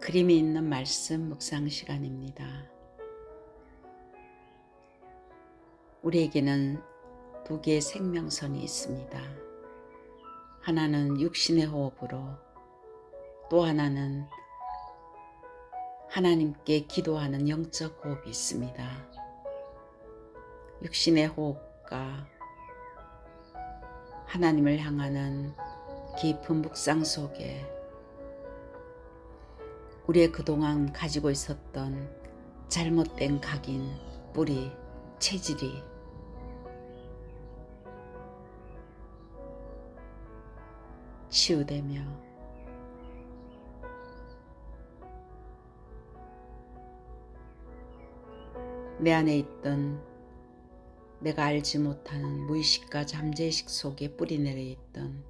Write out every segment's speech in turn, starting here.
그림이 있는 말씀 묵상 시간입니다. 우리에게는 두 개의 생명선이 있습니다. 하나는 육신의 호흡으로, 또 하나는 하나님께 기도하는 영적 호흡이 있습니다. 육신의 호흡과 하나님을 향하는 깊은 묵상 속에 우리의 그동안 가지고 있었던 잘못된 각인, 뿌리, 체질이 치유되며 내 안에 있던 내가 알지 못하는 무의식과 잠재의식 속에 뿌리 내려 있던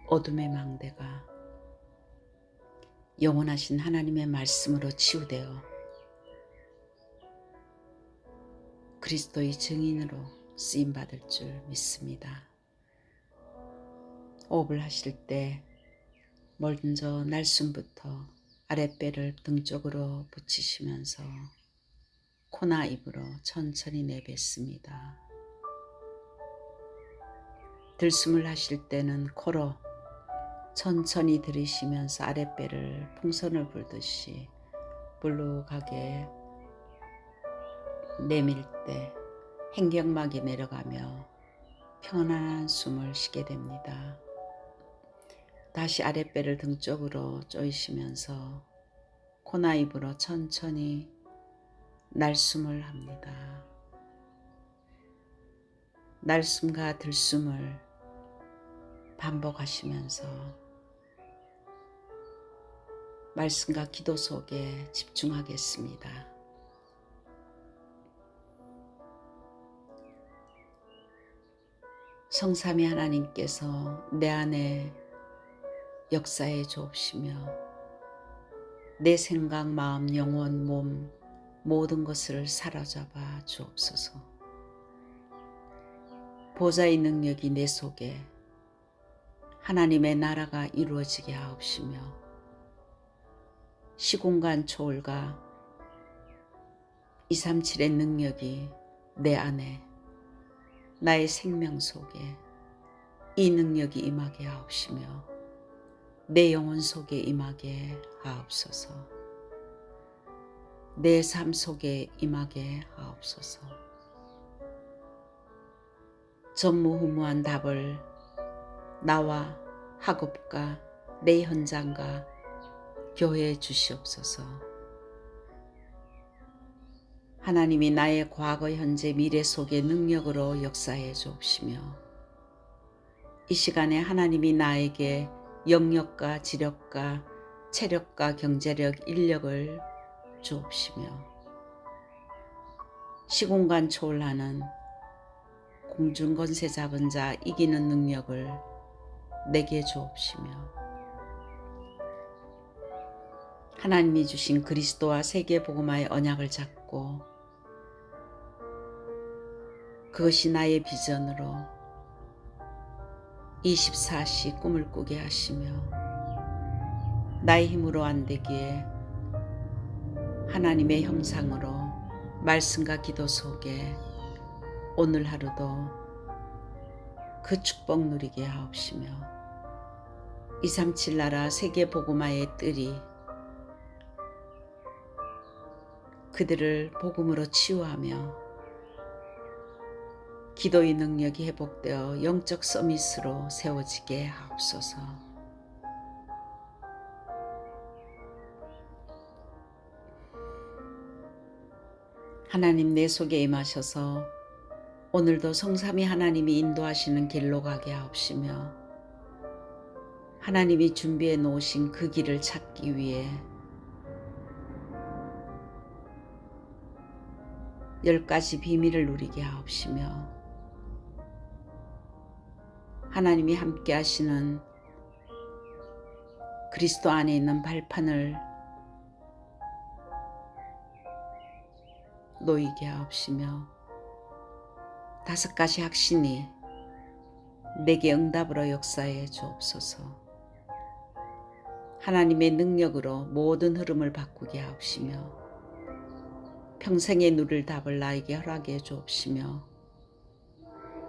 어둠의 망대가 영원하신 하나님의 말씀으로 치유되어 그리스도의 증인으로 쓰임받을 줄 믿습니다. 호흡을 하실 때 먼저 날숨부터 아랫배를 등 쪽으로 붙이시면서 코나 입으로 천천히 내뱉습니다. 들숨을 하실 때는 코로 천천히 들이쉬면서 아랫배를 풍선을 불듯이 불룩하게 내밀 때 행경막이 내려가며 편안한 숨을 쉬게 됩니다. 다시 아랫배를 등 쪽으로 조이시면서 코나 입으로 천천히 날숨을 합니다. 날숨과 들숨을 반복하시면서 말씀과 기도 속에 집중하겠습니다. 성삼위 하나님께서 내 안에 역사해 주옵시며 내 생각, 마음, 영혼, 몸 모든 것을 사로잡아 주옵소서. 보좌의 능력이 내 속에 하나님의 나라가 이루어지게 하옵시며 시공간 초월과 237의 능력이 내 안에 나의 생명 속에 이 능력이 임하게 하옵시며 내 영혼 속에 임하게 하옵소서. 내 삶 속에 임하게 하옵소서. 전무후무한 답을 나와 학업과 내 현장과 교회에 주시옵소서. 하나님이 나의 과거, 현재, 미래 속의 능력으로 역사해 주옵시며 이 시간에 하나님이 나에게 영역과 지력과 체력과 경제력, 인력을 주옵시며 시공간 초월하는 공중권세 잡은 자 이기는 능력을 내게 주옵시며 하나님이 주신 그리스도와 세계복음화의 언약을 잡고 그것이 나의 비전으로 24시 꿈을 꾸게 하시며 나의 힘으로 안 되기에 하나님의 형상으로 말씀과 기도 속에 오늘 하루도 그 축복 누리게 하옵시며 237 나라 세계복음화의 뜰이 그들을 복음으로 치유하며 기도의 능력이 회복되어 영적 서밋으로 세워지게 하옵소서. 하나님 내 속에 임하셔서 오늘도 성삼위 하나님이 인도하시는 길로 가게 하옵시며 하나님이 준비해 놓으신 그 길을 찾기 위해 10가지 비밀을 누리게 하옵시며 하나님이 함께 하시는 그리스도 안에 있는 발판을 놓이게 하옵시며 5가지 확신이 내게 응답으로 역사해 주옵소서. 하나님의 능력으로 모든 흐름을 바꾸게 하옵시며 평생의 누릴 답을 나에게 허락해 주옵시며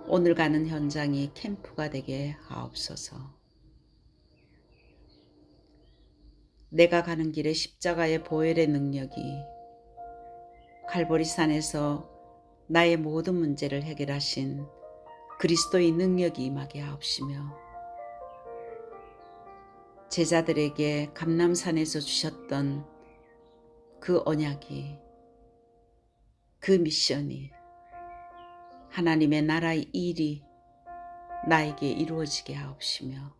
오늘 가는 현장이 캠프가 되게 하옵소서. 내가 가는 길에 십자가의 보혈의 능력이 갈보리산에서 나의 모든 문제를 해결하신 그리스도의 능력이 임하게 하옵시며 제자들에게 감람산에서 주셨던 그 언약이, 그 미션이, 하나님의 나라의 일이 나에게 이루어지게 하옵시며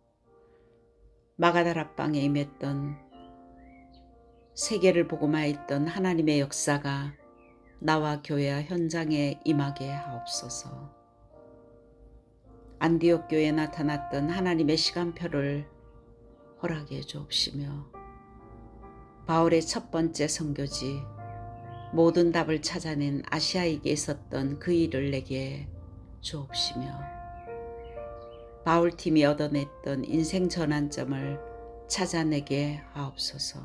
마가다락방에 임했던 세계를 복음화했던 하나님의 역사가 나와 교회와 현장에 임하게 하옵소서. 안디옥 교회에 나타났던 하나님의 시간표를 허락해 주옵시며 바울의 첫 번째 선교지 모든 답을 찾아낸 아시아에게 있었던 그 일을 내게 주옵시며 바울팀이 얻어냈던 인생 전환점을 찾아내게 하옵소서.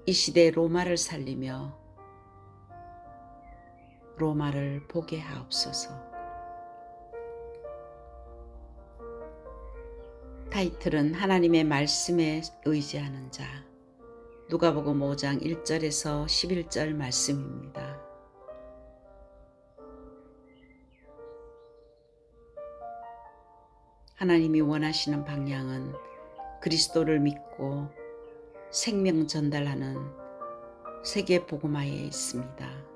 이 시대에 로마를 살리며 로마를 보게 하옵소서. 타이틀은 하나님의 말씀에 의지하는 자, 누가복음 5장 1절에서 11절 말씀입니다. 하나님이 원하시는 방향은 그리스도를 믿고 생명 전달하는 세계 복음화에 있습니다.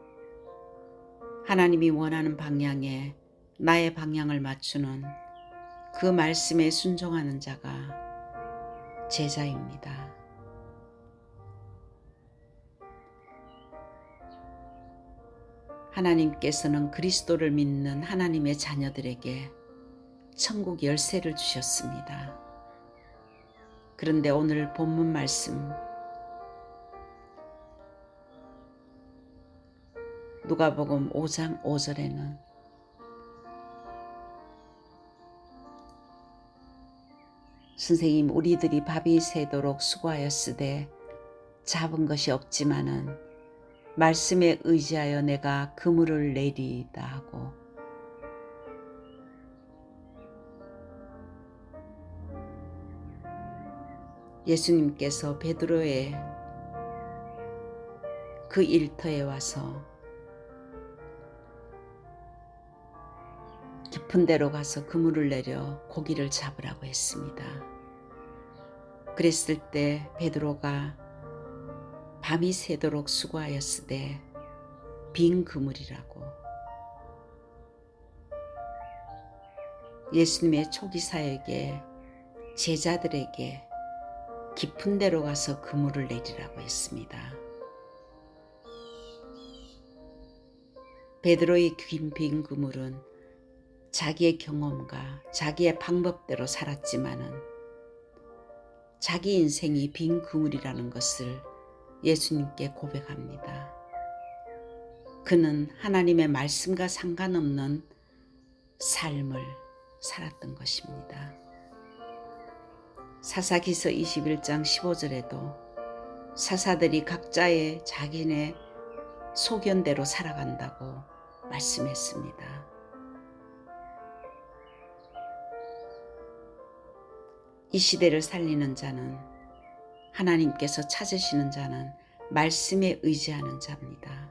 하나님이 원하는 방향에 나의 방향을 맞추는 그 말씀에 순종하는 자가 제자입니다. 하나님께서는 그리스도를 믿는 하나님의 자녀들에게 천국 열쇠를 주셨습니다. 그런데 오늘 본문 말씀 누가복음 5장 5절에는 선생님, 우리들이 밥이 새도록 수고하였으되 잡은 것이 없지만은 말씀에 의지하여 내가 그물을 내리이다 하고, 예수님께서 베드로의 그 일터에 와서 깊은 데로 가서 그물을 내려 고기를 잡으라고 했습니다. 그랬을 때 베드로가 밤이 새도록 수고하였으되 빈 그물이라고, 예수님의 초기 사역에 제자들에게 깊은 데로 가서 그물을 내리라고 했습니다. 베드로의 빈 그물은 자기의 경험과 자기의 방법대로 살았지만은 자기 인생이 빈 그물이라는 것을 예수님께 고백합니다. 그는 하나님의 말씀과 상관없는 삶을 살았던 것입니다. 사사기서 21장 15절에도 사사들이 각자의 자기네 소견대로 살아간다고 말씀했습니다. 이 시대를 살리는 자는, 하나님께서 찾으시는 자는 말씀에 의지하는 자입니다.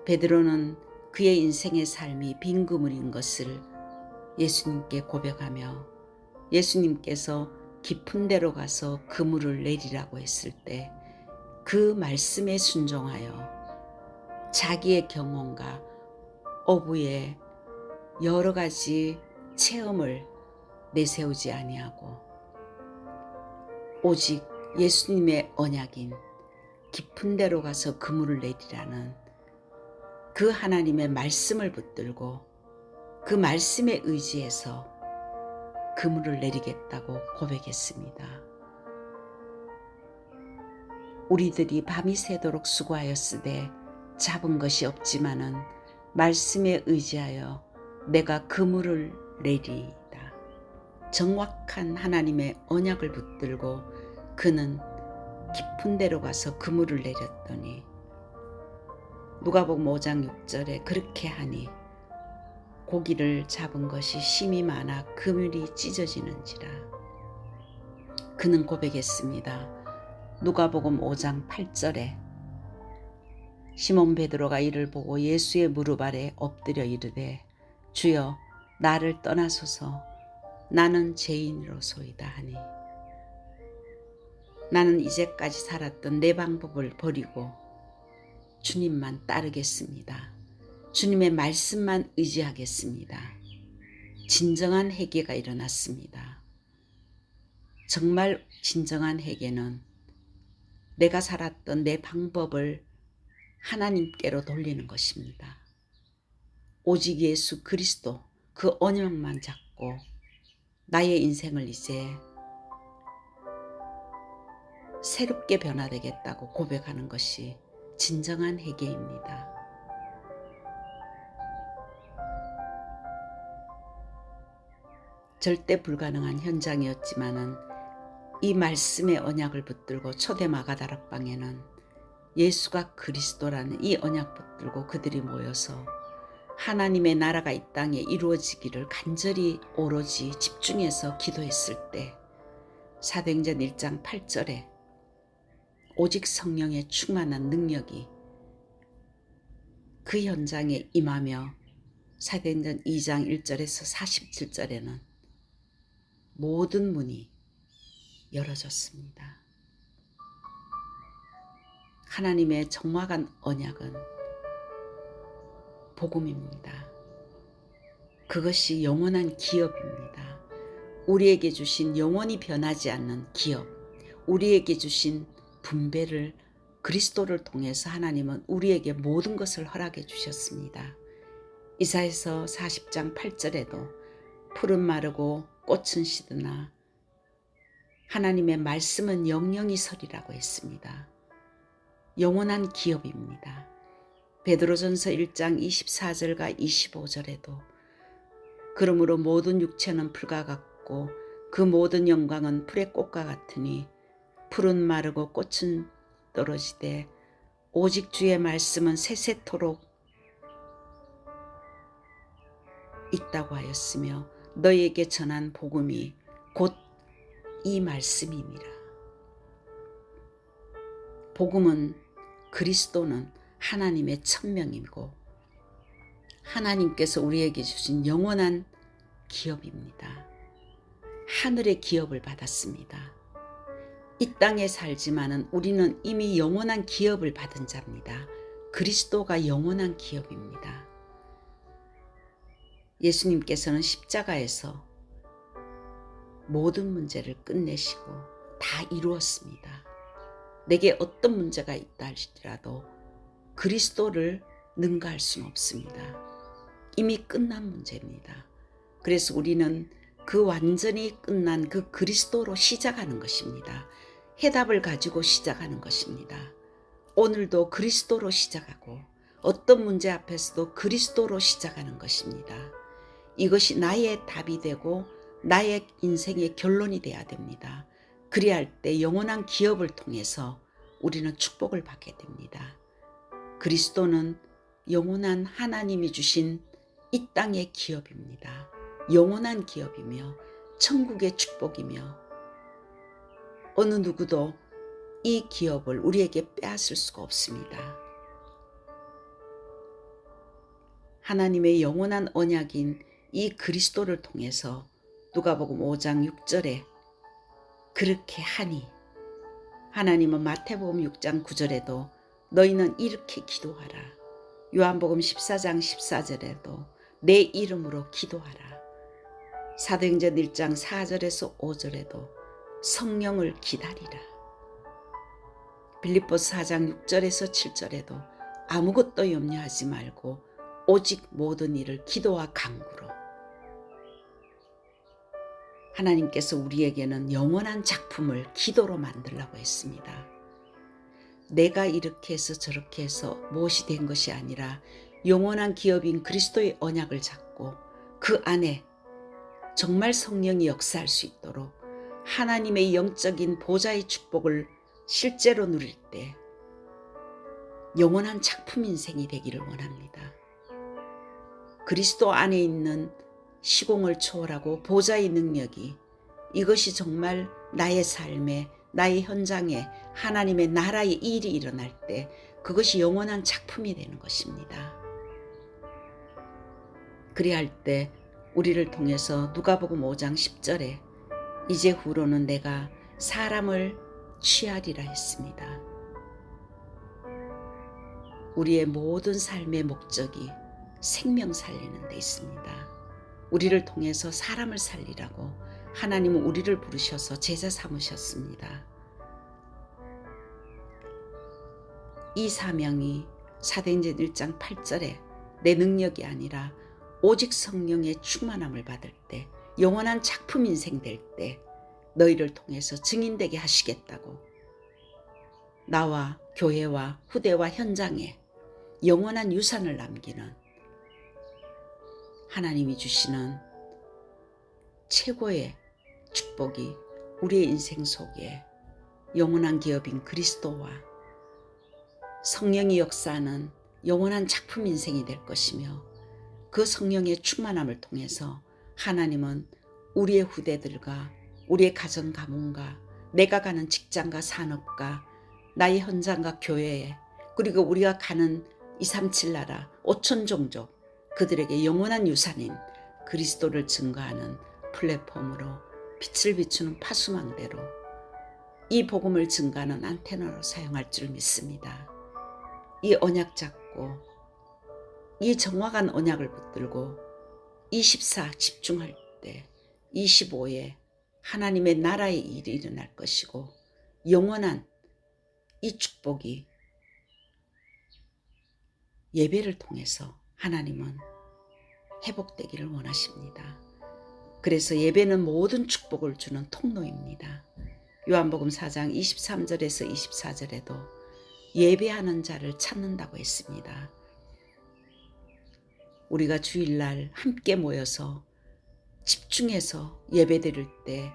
베드로는 그의 인생의 삶이 빈 그물인 것을 예수님께 고백하며 예수님께서 깊은 데로 가서 그물을 내리라고 했을 때 그 말씀에 순종하여 자기의 경험과 어부의 여러 가지 체험을 내세우지 아니하고 오직 예수님의 언약인 깊은 데로 가서 그물을 내리라는 그 하나님의 말씀을 붙들고 그 말씀에 의지해서 그물을 내리겠다고 고백했습니다. 우리들이 밤이 새도록 수고하였으되 잡은 것이 없지만은 말씀에 의지하여 내가 그물을 내리이다. 정확한 하나님의 언약을 붙들고 그는 깊은 데로 가서 그물을 내렸더니 누가복음 5장 6절에 그렇게 하니 고기를 잡은 것이 심이 많아 그물이 찢어지는지라. 그는 고백했습니다. 누가복음 5장 8절에 시몬 베드로가 이를 보고 예수의 무릎 아래 엎드려 이르되 주여 나를 떠나소서 나는 죄인으로소이다 하니 나는 이제까지 살았던 내 방법을 버리고 주님만 따르겠습니다. 주님의 말씀만 의지하겠습니다. 진정한 회개가 일어났습니다. 정말 진정한 회개는 내가 살았던 내 방법을 하나님께로 돌리는 것입니다. 오직 예수 그리스도 그 언약만 잡고 나의 인생을 이제 새롭게 변화되겠다고 고백하는 것이 진정한 회개입니다. 절대 불가능한 현장이었지만은 이 말씀의 언약을 붙들고 초대 마가다락방에는 예수가 그리스도라는 이 언약 붙들고 그들이 모여서 하나님의 나라가 이 땅에 이루어지기를 간절히 오로지 집중해서 기도했을 때 사도행전 1장 8절에 오직 성령의 충만한 능력이 그 현장에 임하며 사도행전 2장 1절에서 47절에는 모든 문이 열어졌습니다. 하나님의 정확한 언약은 복음입니다. 그것이 영원한 기업입니다. 우리에게 주신 영원히 변하지 않는 기업, 우리에게 주신 분배를 그리스도를 통해서 하나님은 우리에게 모든 것을 허락해 주셨습니다. 이사야서 40장 8절에도 풀은 마르고 꽃은 시드나 하나님의 말씀은 영영이 서리라고 했습니다. 영원한 기업입니다. 베드로전서 1장 24절과 25절에도 그러므로 모든 육체는 풀과 같고 그 모든 영광은 풀의 꽃과 같으니 풀은 마르고 꽃은 떨어지되 오직 주의 말씀은 세세토록 있다고 하였으며 너희에게 전한 복음이 곧 이 말씀이니라. 복음은 그리스도는 하나님의 천명이고 하나님께서 우리에게 주신 영원한 기업입니다. 하늘의 기업을 받았습니다. 이 땅에 살지만은 우리는 이미 영원한 기업을 받은 자입니다. 그리스도가 영원한 기업입니다. 예수님께서는 십자가에서 모든 문제를 끝내시고 다 이루었습니다. 내게 어떤 문제가 있다 할지라도 그리스도를 능가할 수는 없습니다. 이미 끝난 문제입니다. 그래서 우리는 그 완전히 끝난 그 그리스도로 시작하는 것입니다. 해답을 가지고 시작하는 것입니다. 오늘도 그리스도로 시작하고 어떤 문제 앞에서도 그리스도로 시작하는 것입니다. 이것이 나의 답이 되고 나의 인생의 결론이 돼야 됩니다. 그래야 할 때 영원한 기업을 통해서 우리는 축복을 받게 됩니다. 그리스도는 영원한 하나님이 주신 이 땅의 기업입니다. 영원한 기업이며 천국의 축복이며 어느 누구도 이 기업을 우리에게 빼앗을 수가 없습니다. 하나님의 영원한 언약인 이 그리스도를 통해서 누가복음 5장 6절에 그렇게 하니 하나님은 마태복음 6장 9절에도 너희는 이렇게 기도하라. 요한복음 14장 14절에도 내 이름으로 기도하라. 사도행전 1장 4절에서 5절에도 성령을 기다리라. 빌립보서 4장 6절에서 7절에도 아무것도 염려하지 말고 오직 모든 일을 기도와 간구로. 하나님께서 우리에게는 영원한 작품을 기도로 만들라고 했습니다. 내가 이렇게 해서 저렇게 해서 무엇이 된 것이 아니라 영원한 기업인 그리스도의 언약을 잡고 그 안에 정말 성령이 역사할 수 있도록 하나님의 영적인 보좌의 축복을 실제로 누릴 때 영원한 작품 인생이 되기를 원합니다. 그리스도 안에 있는 시공을 초월하고 보좌의 능력이, 이것이 정말 나의 삶에, 나의 현장에 하나님의 나라의 일이 일어날 때 그것이 영원한 작품이 되는 것입니다. 그리할 때 우리를 통해서 누가복음 5장 10절에 이제 후로는 내가 사람을 취하리라 했습니다. 우리의 모든 삶의 목적이 생명 살리는 데 있습니다. 우리를 통해서 사람을 살리라고 하나님은 우리를 부르셔서 제자 삼으셨습니다. 이 사명이 사도행전 1장 8절에 내 능력이 아니라 오직 성령의 충만함을 받을 때, 영원한 작품 인생 될 때 너희를 통해서 증인되게 하시겠다고, 나와 교회와 후대와 현장에 영원한 유산을 남기는 하나님이 주시는 최고의 축복이 우리의 인생 속에 영원한 기업인 그리스도와 성령이 역사하는 영원한 작품 인생이 될 것이며, 그 성령의 충만함을 통해서 하나님은 우리의 후대들과 우리의 가정 가문과 내가 가는 직장과 산업과 나의 현장과 교회에, 그리고 우리가 가는 237 나라 5천 종족, 그들에게 영원한 유산인 그리스도를 증거하는 플랫폼으로 빛을 비추는 파수망대로 이 복음을 증거하는 안테나로 사용할 줄 믿습니다. 이 언약 잡고 이 정확한 언약을 붙들고 24 집중할 때 25에 하나님의 나라의 일이 일어날 것이고, 영원한 이 축복이 예배를 통해서 하나님은 회복되기를 원하십니다. 그래서 예배는 모든 축복을 주는 통로입니다. 요한복음 4장 23절에서 24절에도 예배하는 자를 찾는다고 했습니다. 우리가 주일날 함께 모여서 집중해서 예배드릴 때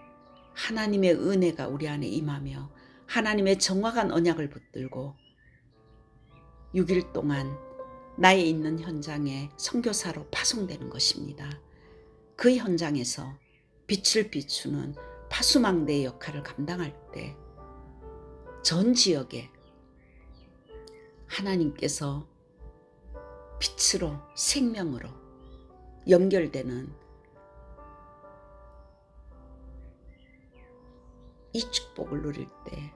하나님의 은혜가 우리 안에 임하며 하나님의 정확한 언약을 붙들고 6일 동안 나의 있는 현장에 선교사로 파송되는 것입니다. 그 현장에서 빛을 비추는 파수망대의 역할을 감당할 때 전 지역에 하나님께서 빛으로 생명으로 연결되는 이 축복을 누릴 때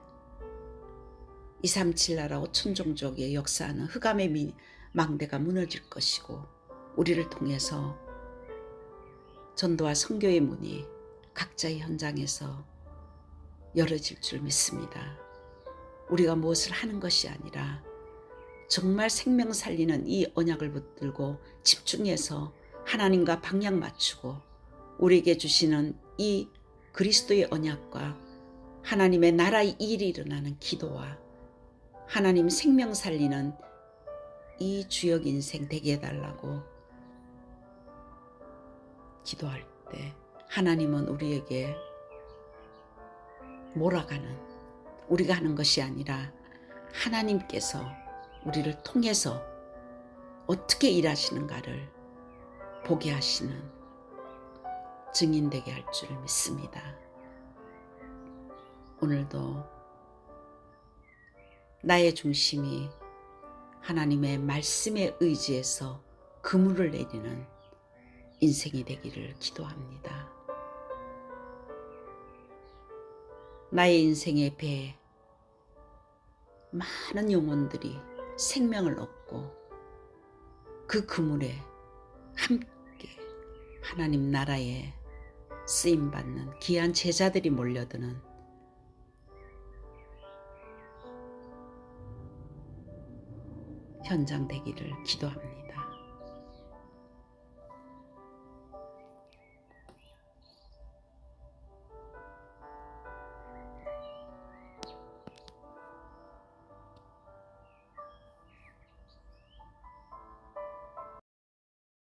237 나라 5천 종족의 역사하는 흑암의 망대가 무너질 것이고, 우리를 통해서 전도와 선교의 문이 각자의 현장에서 열어질 줄 믿습니다. 우리가 무엇을 하는 것이 아니라 정말 생명 살리는 이 언약을 붙들고 집중해서 하나님과 방향 맞추고 우리에게 주시는 이 그리스도의 언약과 하나님의 나라의 일이 일어나는 기도와 하나님 생명 살리는 이 주역 인생 되게 해달라고 기도할 때 하나님은 우리에게 몰아가는, 우리가 하는 것이 아니라 하나님께서 우리를 통해서 어떻게 일하시는가를 보게 하시는 증인되게 할 줄 믿습니다. 오늘도 나의 중심이 하나님의 말씀에 의지해서 그물을 내리는 인생이 되기를 기도합니다. 나의 인생의 배에 많은 영혼들이 생명을 얻고 그 그물에 함께 하나님 나라에 쓰임받는 귀한 제자들이 몰려드는 현장 되기를 기도합니다.